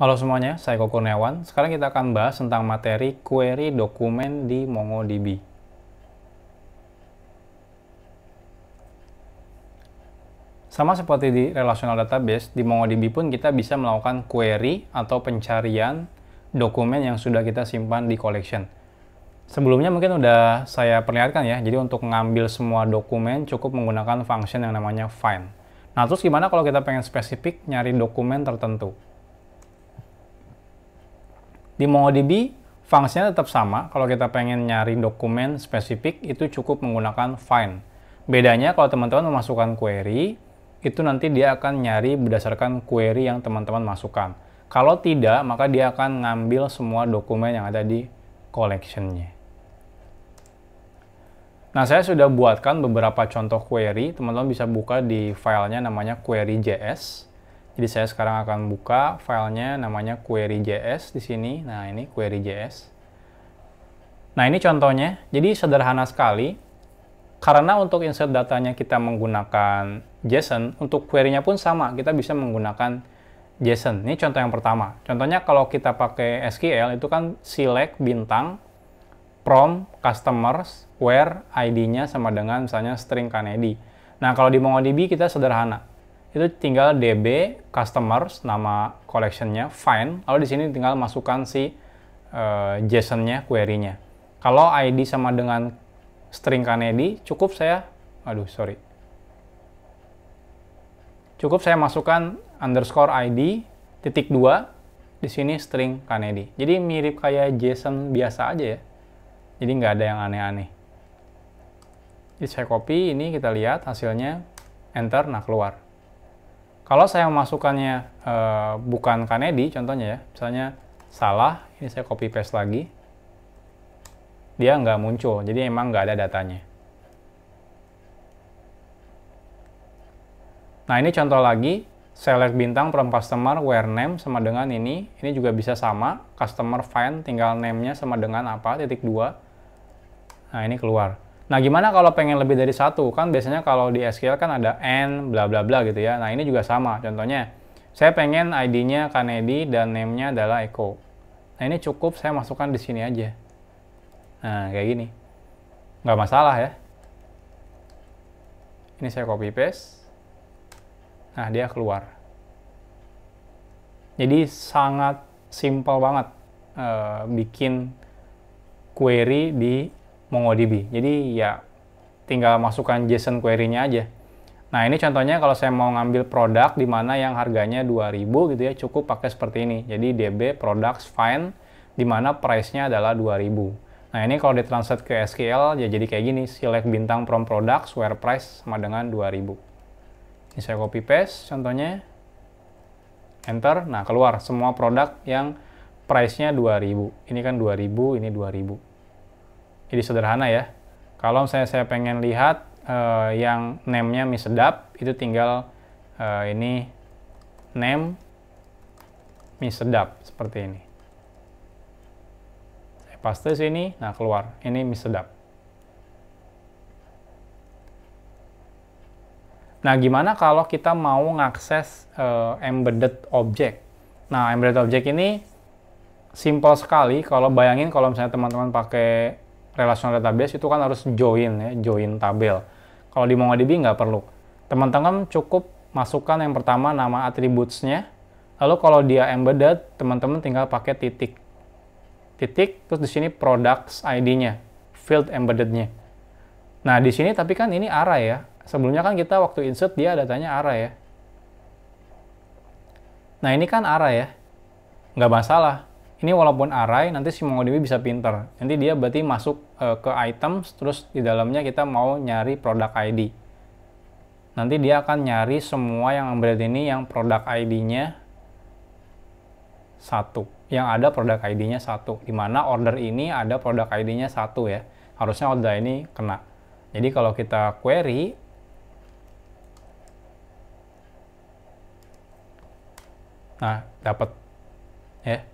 Halo semuanya, saya Koko Kurniawan. Sekarang kita akan bahas tentang materi query dokumen di MongoDB. Sama seperti di relational database, di MongoDB pun kita bisa melakukan query atau pencarian dokumen yang sudah kita simpan di collection. Sebelumnya mungkin udah saya perlihatkan ya, jadi untuk mengambil semua dokumen cukup menggunakan function yang namanya find. Nah, terus gimana kalau kita pengen spesifik nyari dokumen tertentu? Di MongoDB, fungsinya tetap sama. Kalau kita pengen nyari dokumen spesifik, itu cukup menggunakan find. Bedanya kalau teman-teman memasukkan query, itu nanti dia akan nyari berdasarkan query yang teman-teman masukkan. Kalau tidak, maka dia akan ngambil semua dokumen yang ada di collection-nya. Nah, saya sudah buatkan beberapa contoh query. Teman-teman bisa buka di filenya namanya query.js. Jadi saya sekarang akan buka filenya namanya query.js di sini. Nah, ini query.js. Nah, ini contohnya. Jadi sederhana sekali. Karena untuk insert datanya kita menggunakan JSON, untuk query-nya pun sama. Kita bisa menggunakan JSON. Ini contoh yang pertama. Contohnya kalau kita pakai SQL itu kan select bintang from customers where ID-nya sama dengan misalnya string Kennedy. Nah, kalau di MongoDB kita sederhana. Itu tinggal db customers, nama collection-nya, find, lalu di sini tinggal masukkan si JSON-nya, query-nya. Kalau ID sama dengan string Kennedy, cukup saya masukkan underscore ID titik 2, di sini string Kennedy. Jadi mirip kayak JSON biasa aja ya. Jadi nggak ada yang aneh-aneh. Jadi saya copy, ini kita lihat hasilnya, enter, nah keluar. Kalau saya memasukkannya bukan Kennedy, contohnya ya, misalnya salah, ini saya copy paste lagi, dia nggak muncul, jadi emang nggak ada datanya. Nah, ini contoh lagi, select bintang from customer where name sama dengan ini juga bisa sama, customer find, tinggal name-nya sama dengan apa, titik 2. Nah, ini keluar. Nah, gimana kalau pengen lebih dari satu? Kan biasanya kalau di SQL kan ada and, bla bla bla gitu ya. Nah, ini juga sama. Contohnya, saya pengen ID-nya Kennedy dan name-nya adalah Echo. Nah, ini cukup saya masukkan di sini aja. Nah, kayak gini. Nggak masalah ya. Ini saya copy paste. Nah, dia keluar. Jadi sangat simple banget bikin query di MongoDB. Jadi ya tinggal masukkan JSON query-nya aja. Nah, ini contohnya kalau saya mau ngambil produk di mana yang harganya 2000 gitu ya, cukup pakai seperti ini. Jadi db products find di mana price-nya adalah 2000. Nah, ini kalau ditranslate ke SQL ya jadi kayak gini, select bintang from products where price sama dengan 2000. Ini saya copy paste contohnya. Enter. Nah, keluar semua produk yang price-nya 2000. Ini kan 2000, ini 2000. Jadi sederhana ya. Kalau misalnya saya pengen lihat yang name-nya mie sedap, itu tinggal ini name mie sedap seperti ini. Saya paste sini, nah keluar. Ini mie sedap. Nah, gimana kalau kita mau ngakses embedded object? Nah, embedded object ini simple sekali. Kalau bayangin kalau misalnya teman-teman pakai relational database itu kan harus join ya, join tabel. Kalau di MongoDB nggak perlu. Teman-teman cukup masukkan yang pertama nama attributes-nya. Lalu kalau dia embedded, teman-teman tinggal pakai titik. Titik, terus di sini products ID-nya, field embedded-nya. Nah, di sini tapi kan ini array ya. Sebelumnya kan kita waktu insert dia datanya array ya. Nah, ini kan array ya. Nggak masalah. Ini walaupun array, nanti si MongoDB bisa pinter. Nanti dia berarti masuk ke items, terus di dalamnya kita mau nyari product ID. Nanti dia akan nyari semua yang embedded ini yang product ID-nya 1. Yang ada product ID-nya 1. Dimana order ini ada product ID-nya 1 ya. Harusnya order ini kena. Jadi kalau kita query, nah dapat ya.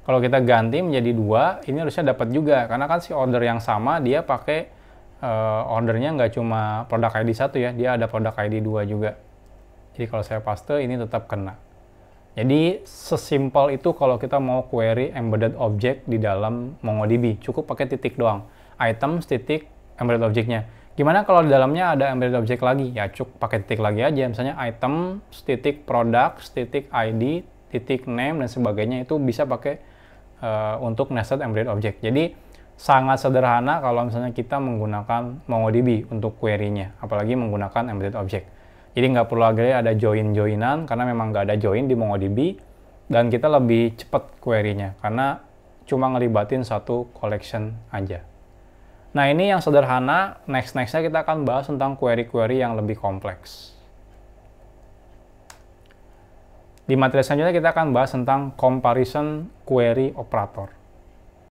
Kalau kita ganti menjadi 2, ini harusnya dapat juga. Karena kan si order yang sama, dia pakai ordernya nggak cuma produk ID 1 ya, dia ada produk ID 2 juga. Jadi kalau saya paste, ini tetap kena. Jadi sesimpel itu kalau kita mau query embedded object di dalam MongoDB, cukup pakai titik doang. Items titik embedded objectnya. Gimana kalau di dalamnya ada embedded object lagi? Ya cukup pakai titik lagi aja. Misalnya item titik products titik ID titik name dan sebagainya, itu bisa pakai untuk nested embedded object. Jadi sangat sederhana kalau misalnya kita menggunakan MongoDB untuk query-nya, apalagi menggunakan embedded object. Jadi nggak perlu lagi ada join-joinan, karena memang nggak ada join di MongoDB, dan kita lebih cepat query-nya, karena cuma ngelibatin satu collection aja. Nah ini yang sederhana, next-nextnya kita akan bahas tentang query-query yang lebih kompleks. Di materi selanjutnya kita akan bahas tentang comparison query operator.